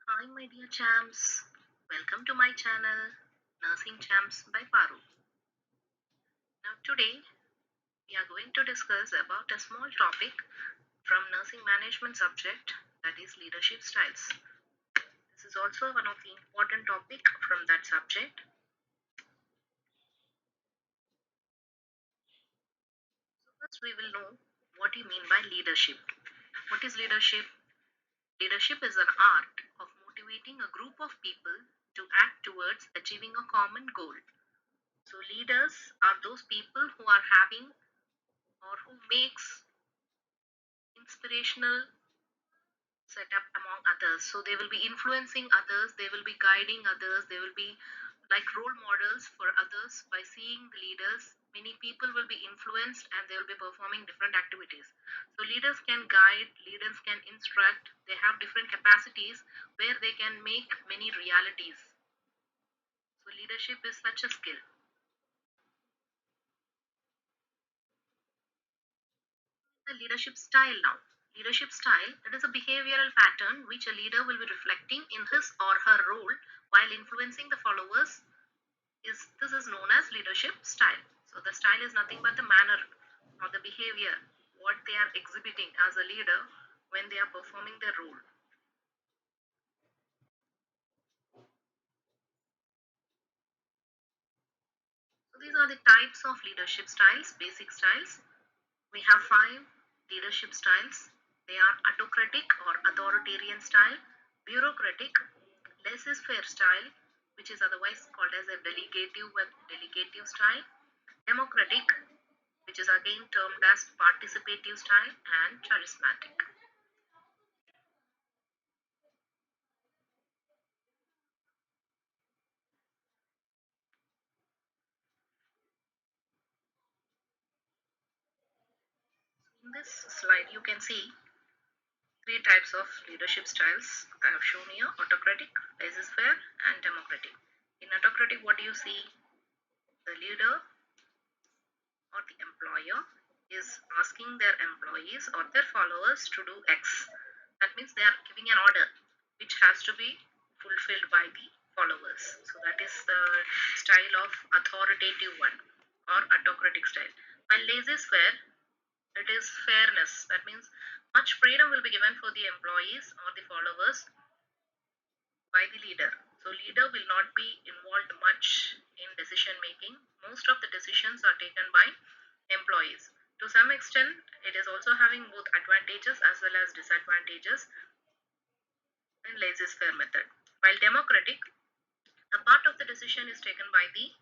Hi, my dear champs. Welcome to my channel, Nursing Champs by Paru. Now, today we are going to discuss about a small topic from nursing management subject, that is leadership styles. This is also one of the important topic from that subject. So, first we will know what you mean by leadership. What is leadership? Leadership is an art of motivating a group of people to act towards achieving a common goal. So leaders are those people who are having or who makes inspirational setup among others. So they will be influencing others, they will be guiding others, they will be like role models for others. By seeing the leaders, many people will be influenced and they will be performing different activities. So leaders can guide, leaders can instruct, they have different capacities where they can make many realities. So leadership is such a skill. The leadership style now. Leadership style, it is a behavioral pattern which a leader will be reflecting in his or her role while influencing the followers. This is known as leadership style. So the style is nothing but the manner or the behavior, what they are exhibiting as a leader when they are performing their role. So these are the types of leadership styles, basic styles. We have five leadership styles. They are autocratic or authoritarian style, bureaucratic, laissez-faire style, which is otherwise called as a delegative style, democratic, which is again termed as participative style, and charismatic. In this slide, you can see three types of leadership styles I have shown here: autocratic, laissez-faire, and democratic. In autocratic, what do you see? The leader or the employer is asking their employees or their followers to do X. That means they are giving an order which has to be fulfilled by the followers. So that is the style of authoritative one or autocratic style. While laissez-faire, it is fairness. That means much freedom will be given for the employees or the followers by the leader. So leader will not be involved much in decision making. Most of the decisions are taken by employees. To some extent, it is also having both advantages as well as disadvantages in laissez-faire method. While democratic, a part of the decision is taken by the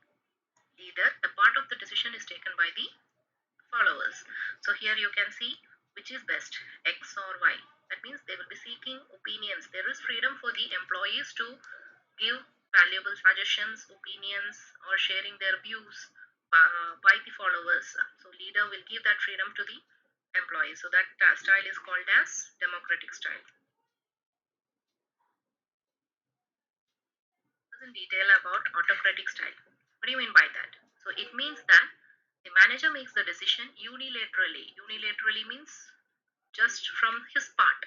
leader, a part of the decision is taken by the followers. So here you can see which is best, X or Y. That means they will be seeking opinions. There is freedom for the employees to give valuable suggestions, opinions, or sharing their views by the followers. So leader will give that freedom to the employees. So that style is called as democratic style. In detail about autocratic style. What do you mean by that? So it means that the manager makes the decision unilaterally. Unilaterally means just from his part.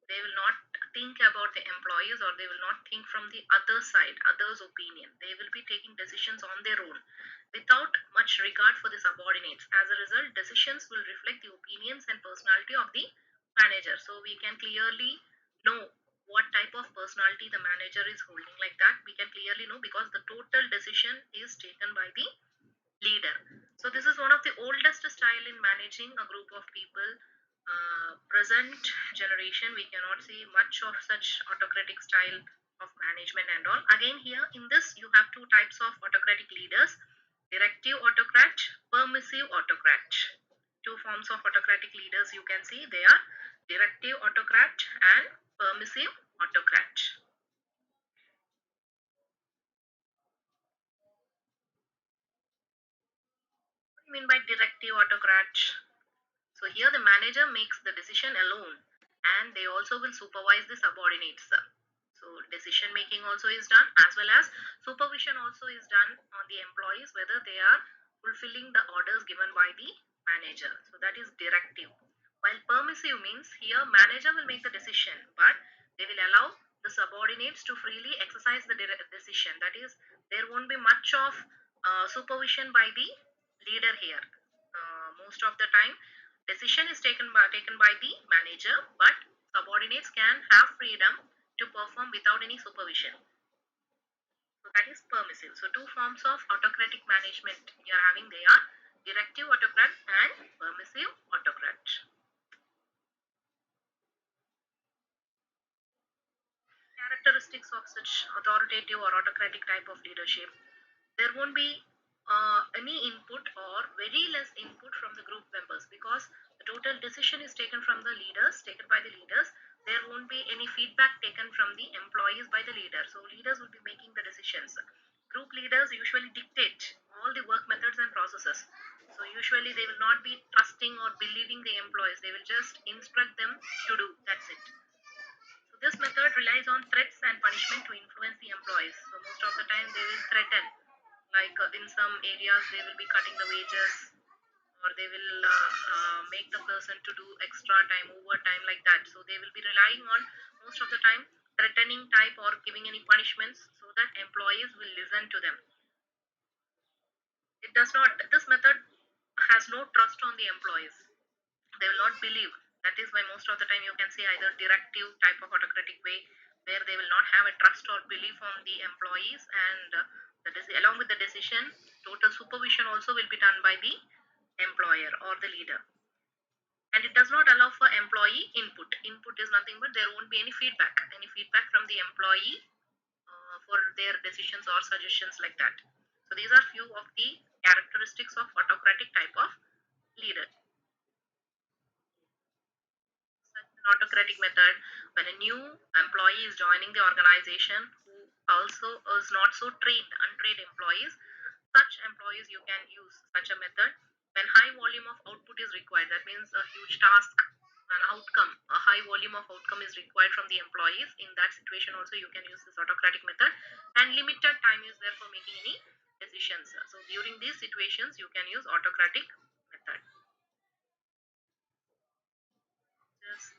They will not think about the employees or they will not think from the other side, others' opinion. They will be taking decisions on their own without much regard for the subordinates. As a result, decisions will reflect the opinions and personality of the manager. So we can clearly know what type of personality the manager is holding. Like that, we can clearly know because the total decision is taken by the leader. So this is one of the oldest style in managing a group of people. Present generation, we cannot see much of such autocratic style of management and all. Again, here in this, you have two types of autocratic leaders: directive autocrat, permissive autocrat. Two forms of autocratic leaders you can see, they are directive autocrat and permissive autocrat. What do you mean by directive autocrat? So here the manager makes the decision alone and they also will supervise the subordinates. So decision making also is done as well as supervision also is done on the employees whether they are fulfilling the orders given by the manager. So that is directive. While permissive means here manager will make the decision but they will allow the subordinates to freely exercise the decision. That is, there won't be much of supervision by the leader here. Most of the time, decision is taken by the manager, but subordinates can have freedom to perform without any supervision. So that is permissive. So two forms of autocratic management we are having. They are directive autocrat and permissive autocrat. Characteristics of such authoritative or autocratic type of leadership: there won't be any input or very less input from the group members, because the total decision is taken by the leaders. There won't be any feedback taken from the employees by the leader, so leaders will be making the decisions. Group leaders usually dictate all the work methods and processes, so usually they will not be trusting or believing the employees, they will just instruct them to do, that's it. So this method relies on threats and punishment to influence the employees. So most of the time they will threaten, like in some areas they will be cutting the wages, or they will make the person to do extra time, overtime, like that. So they will be relying on, most of the time, threatening type or giving any punishments so that employees will listen to them. It does not, this method has no trust on the employees, they will not believe. That is why most of the time you can see either directive type of autocratic way, where they will not have a trust or belief on the employees, and that is along with the decision, total supervision also will be done by the employer or the leader. And it does not allow for employee input. Input is nothing but there won't be any feedback from the employee for their decisions or suggestions, like that. So these are few of the characteristics of autocratic type of leader. Such an autocratic method: when a new employee is joining the organization who also is not so trained, untrained employees, such employees you can use such a method. When high volume of output is required, that means a huge task, an outcome, a high volume of outcome is required from the employees. In that situation also you can use this autocratic method, and limited time is there for making any decisions. So during these situations you can use autocratic method. Just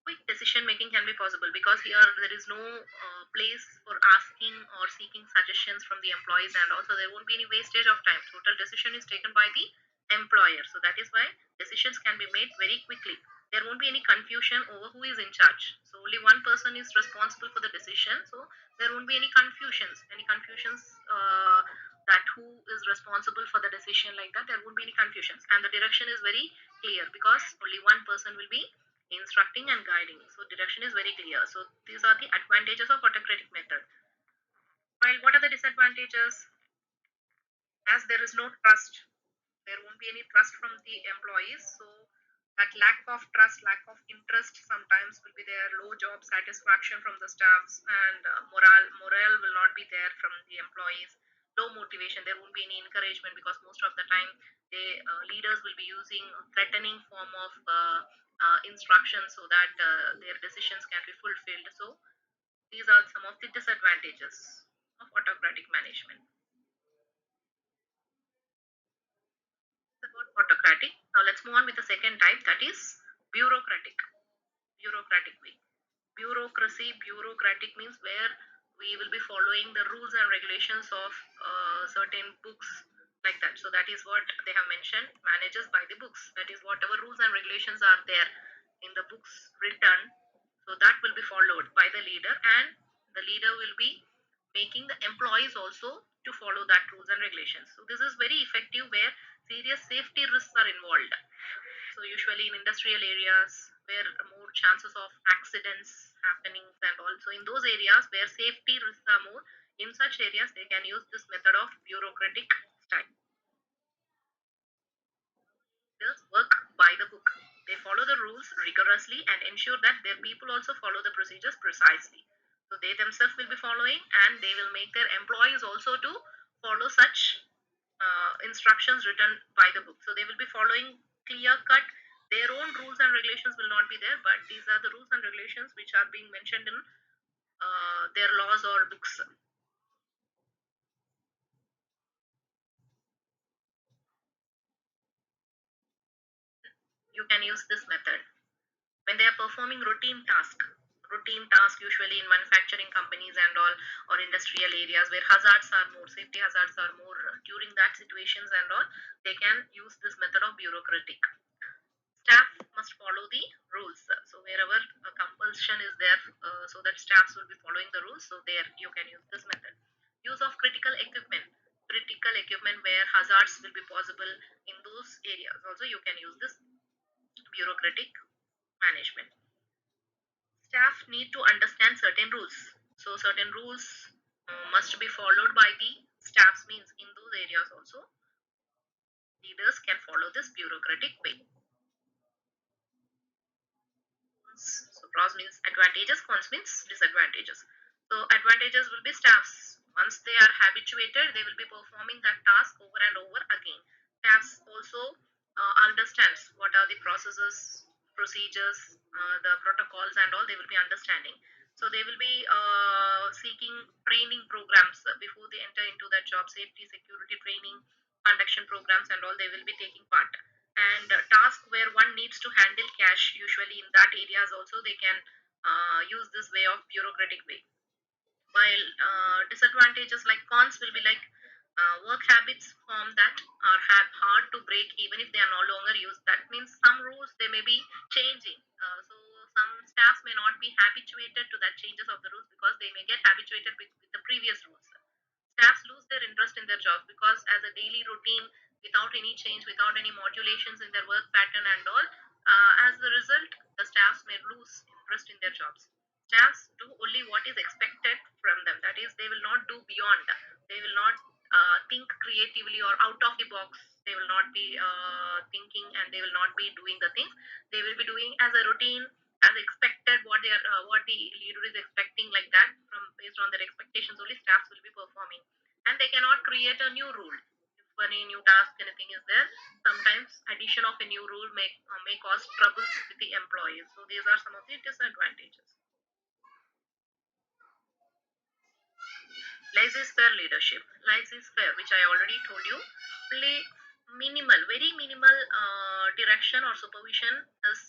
quick decision making can be possible, because here there is no place for asking or seeking suggestions from the employees, and also there won't be any wastage of time. Total decision is taken by the employer, so that is why decisions can be made very quickly. There won't be any confusion over who is in charge, so only one person is responsible for the decision, so there won't be any confusions that who is responsible for the decision, like that there won't be any confusions, and the direction is very clear because only one person will be instructing and guiding. So direction is very clear. So these are the advantages of autocratic method. While what are the disadvantages? As there is no trust, there won't be any trust from the employees. So that lack of trust, lack of interest sometimes will be there. Low job satisfaction from the staffs, and morale will not be there from the employees. Low motivation. There won't be any encouragement, because most of the time the leaders will be using threatening form of instructions so that their decisions can be fulfilled. So these are some of the disadvantages of autocratic management. About autocratic. Now let's move on with the second type, that is bureaucratic. Bureaucratic way. Bureaucratic means where we will be following the rules and regulations of certain books, like that. So that is what they have mentioned, manages by the books. That is whatever rules and regulations are there in the books written, so that will be followed by the leader, and the leader will be making the employees also to follow that rules and regulations. So this is very effective where serious safety risks are involved. So usually in industrial areas where more chances of accidents happening, and also in those areas where safety risks are more, in such areas they can use this method of bureaucratic style. Leaders work by the book. They follow the rules rigorously and ensure that their people also follow the procedures precisely. So they themselves will be following, and they will make their employees also to follow such instructions written by the book. So they will be following clear cut. Their own rules and regulations will not be there, but these are the rules and regulations which are being mentioned in their laws or books. You can use this method when they are performing routine tasks. routine task usually in manufacturing companies and all, or industrial areas where hazards are more, safety hazards are more. During that situations and all, they can use this method of bureaucratic. Staff must follow the rules. So wherever a compulsion is there, so that staffs will be following the rules, so there you can use this method. Use of critical equipment. Critical equipment where hazards will be possible, in those areas also you can use this bureaucratic management. Staff need to understand certain rules. So certain rules must be followed by the staffs, means in those areas also leaders can follow this bureaucratic way. So pros means advantages, cons means disadvantages. So advantages will be staffs. Once they are habituated, they will be performing that task over and over again. Staffs also understands what are the processes, procedures, the protocols and all, they will be understanding. So they will be seeking training programs before they enter into that job, safety, security training, conduction programs and all, they will be taking part. And task where one needs to handle cash, usually in that areas also they can use this way of bureaucratic way. While disadvantages like cons will be like work habits form that are hard to break even if they are no longer used. That means some rules they may be changing. So some staffs may not be habituated to that changes of the rules because they may get habituated with the previous rules. Staffs lose their interest in their jobs because as a daily routine, without any change, without any modulations in their work pattern and all, as a result, the staffs may lose interest in their jobs. Staffs do only what is expected from them. That is, they will not do beyond. They will not think creatively or out of the box. They will not be thinking and they will not be doing the things. They will be doing as a routine, as expected, what they are, what the leader is expecting, like that. From based on their expectations, only staffs will be performing, and they cannot create a new rule. If any new task, anything is there, sometimes addition of a new rule may cause troubles with the employees. So these are some of the disadvantages. Laissez-faire leadership. Laissez-faire, which I already told you, play minimal, very minimal direction or supervision is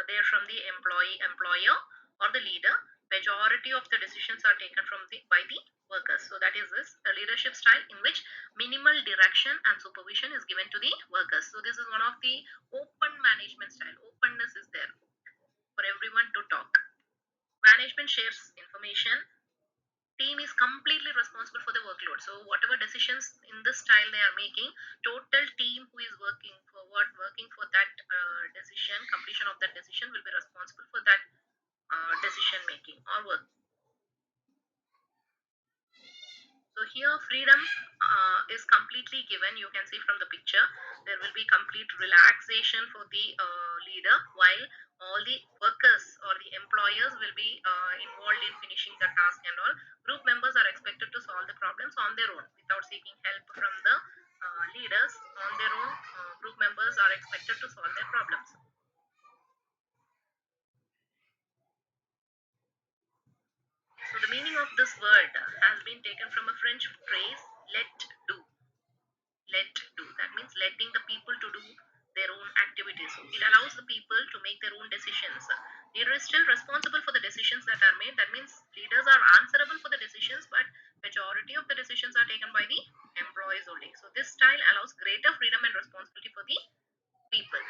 there from the employer, or the leader. Majority of the decisions are taken from the by the workers. So that is this a leadership style in which minimal direction and supervision is given to the workers. So this is one of the open management style. Openness is there for everyone to talk. Management shares information. Team is completely responsible for the workload. So whatever decisions in this style they are making, total team who is working for that decision, completion of that decision, will be responsible for that decision making or work. So here freedom is completely given. You can see from the picture, there will be complete relaxation for the leader, while all the workers or the employers will be involved in finishing the task and all. Group members are expected to solve the problems on their own without seeking help from the leaders. On their own, group members are expected to solve their problems. So the meaning of this word has been taken from a French phrase, let do. Let do, that means letting the people to do their own activities. So it allows the people to make their own decisions. Leader is still responsible for the decisions that are made. That means leaders are answerable for the decisions, but majority of the decisions are taken by the employees only. So this style allows greater freedom and responsibility for the people.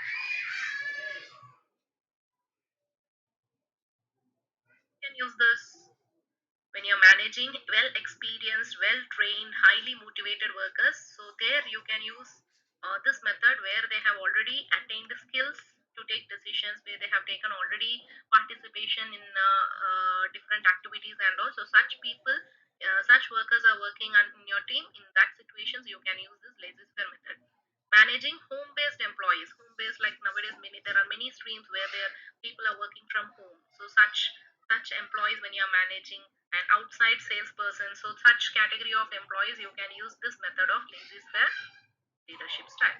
You can use this when you're managing well experienced, well trained, highly motivated workers. So there you can use this method where they have already attained the skills to take decisions, where they have taken already participation in different activities and also such people, such workers are working on in your team. In that situations you can use this laissez-faire method. Managing home-based employees. Home-based, like nowadays many, there are many streams where there people are working from home. So such employees, when you are managing an outside salesperson, so such category of employees, you can use this method of laissez-faire leadership style.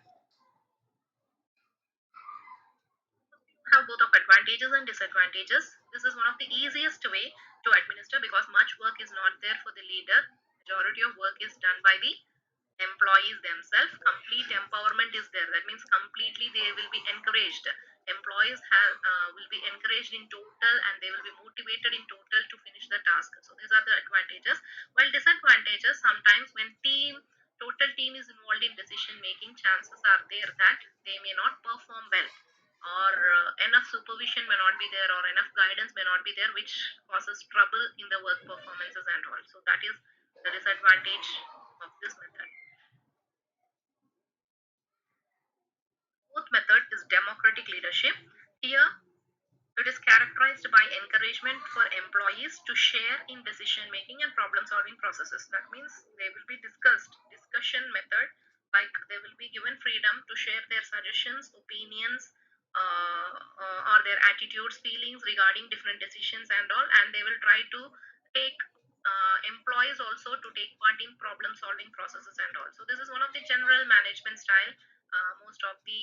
Have both of advantages and disadvantages. This is one of the easiest way to administer because much work is not there for the leader. Majority of work is done by the employees themselves. Complete empowerment is there. That means completely they will be encouraged. will be encouraged in total, and they will be motivated in total to finish the task. So these are the advantages. While disadvantages, sometimes when total team is involved in decision making, chances are there that they may not perform well, or enough supervision may not be there, or enough guidance may not be there, which causes trouble in the work performances and all. So that is the disadvantage of this method. Fourth method is democratic leadership. Here, it is characterized by encouragement for employees to share in decision making and problem solving processes. That means they will be discussion method, like they will be given freedom to share their suggestions, opinions, or their attitudes, feelings regarding different decisions and all, and they will try to take employees also to take part in problem solving processes and all. So this is one of the general management style most of the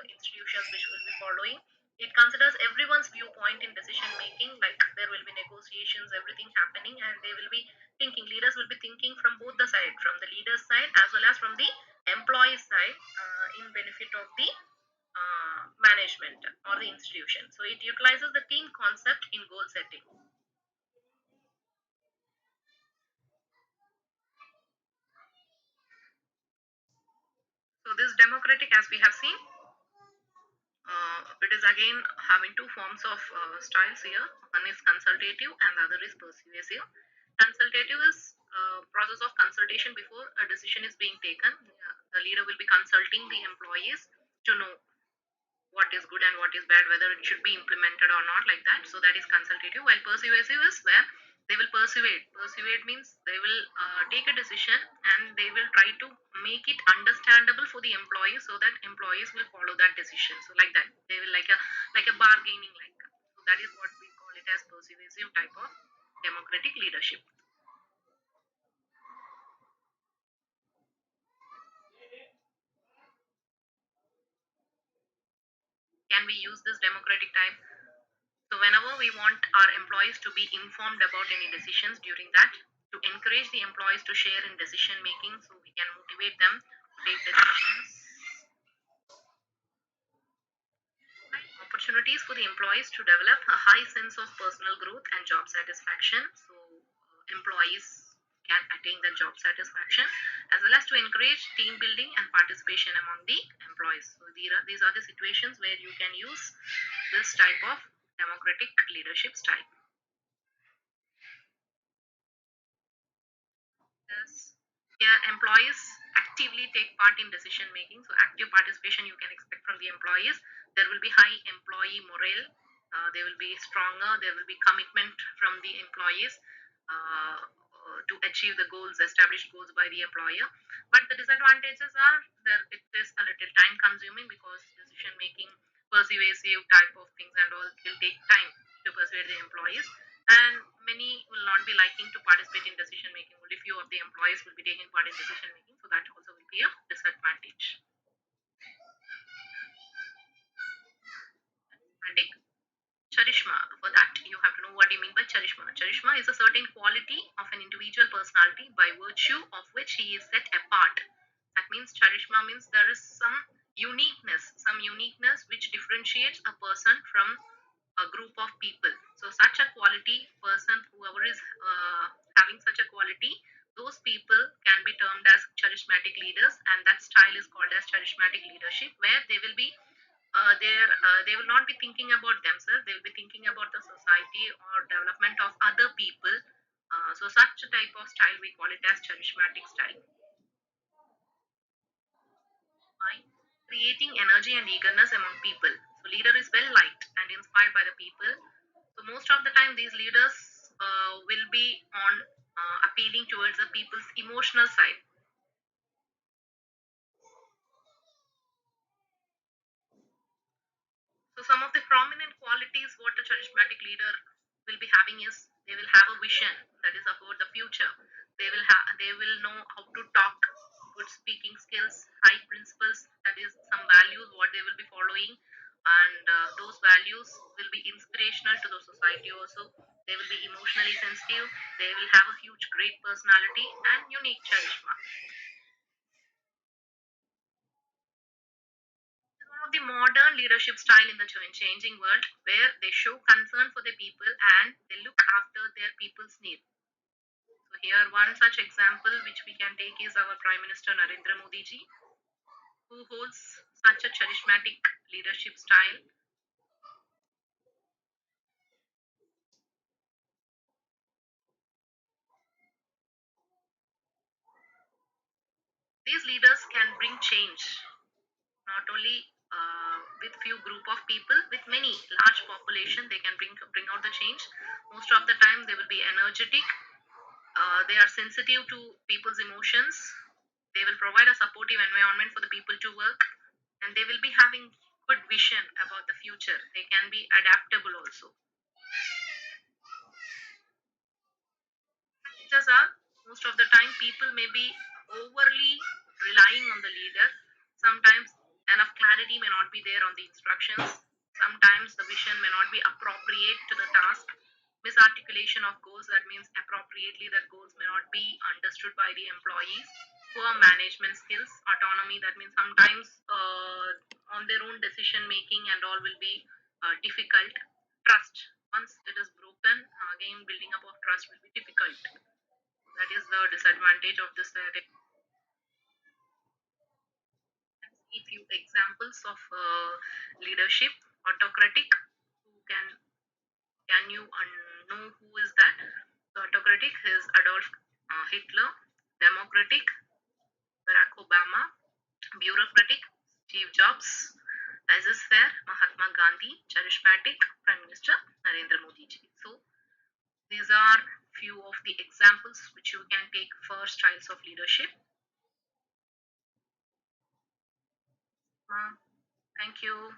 institutions which will be following. It considers everyone's viewpoint in decision making, like there will be negotiations, everything happening, and they will be thinking, leaders will be thinking from both the side, from the leader's side as well as from the employee side, in benefit of the management or the institution. So it utilizes the team concept in goal setting. So this democratic, as we have seen, it is again having two forms of styles here. One is consultative and the other is persuasive. Consultative is process of consultation before a decision is being taken. The leader will be consulting the employees to know what is good and what is bad, whether it should be implemented or not, like that. So that is consultative. While persuasive is where they will persuade. Persuade means they will take a decision and they will try to make it understandable for the employees so that employees will follow that decision. So like that, they will like a bargaining like. So that is what we call it as persuasive type of democratic leadership. Can we use this democratic type? So whenever we want our employees to be informed about any decisions, during that, to encourage the employees to share in decision making, so we can motivate them to take decisions. Opportunities for the employees to develop a high sense of personal growth and job satisfaction. So employees can attain the job satisfaction, as well as to encourage team building and participation among the employees. So these are the situations where you can use this type of democratic leadership style. Yes. Here, employees actively take part in decision making. So, active participation you can expect from the employees. There will be high employee morale. They will be stronger. There will be commitment from the employees to achieve the goals, established goals by the employer. But the disadvantages are there. It is a little time consuming because decision making, persuasive type of things and all will take time to persuade the employees, and many will not be liking to participate in decision making. Only few of the employees will be taking part in decision making, so that also will be a disadvantage. Right? Charisma. For that, you have to know what you mean by charisma. Charisma is a certain quality of an individual personality by virtue of which he is set apart. That means charisma means there is some uniqueness which differentiates a person from a group of people. So such a quality person, whoever is having such a quality, those people can be termed as charismatic leaders, and that style is called as charismatic leadership, where they will not be thinking about themselves; they will be thinking about the society or development of other people. So such a type of style we call it as charismatic style. By creating energy and eagerness among people. So leader is well liked and inspired by the people. So most of the time, these leaders will be on appealing towards the people's emotional side. So some of the prominent qualities what a charismatic leader will be having is they will have a vision that is about the future. They will know how to talk, good speaking skills, high principles, that is some values what they will be following, and those values will be inspirational to the society also. They will be emotionally sensitive. They will have a huge great personality and unique charisma. One of the modern leadership style in the changing world, where they show concern for the people and they look after their people's needs. So here one such example which we can take is our Prime Minister Narendra Modi ji, who holds such a charismatic leadership style. These leaders can bring change, not only with few group of people, with many large population, they can bring out the change. Most of the time, they will be energetic. They are sensitive to people's emotions. They will provide a supportive environment for the people to work, and they will be having good vision about the future. They can be adaptable also. Just are most of the time people may be overly relying on the leader. Sometimes enough clarity may not be there on the instructions. Sometimes the vision may not be appropriate to the task. Misarticulation of goals, that means appropriately that goals may not be understood by the employees. Poor management skills, autonomy, that means sometimes on their own decision making and all will be difficult. Trust, once it is broken, again building up of trust will be difficult. That is the disadvantage of this. See few examples of leadership. Autocratic. Who can you know who is that? So autocratic is Adolf Hitler. Democratic, Barack Obama. Bureaucratic, Steve Jobs. Laissez-faire, Mahatma Gandhi. Charismatic, Prime Minister Narendra Modi ji. So these are few of the examples which you can take for styles of leadership. Thank you.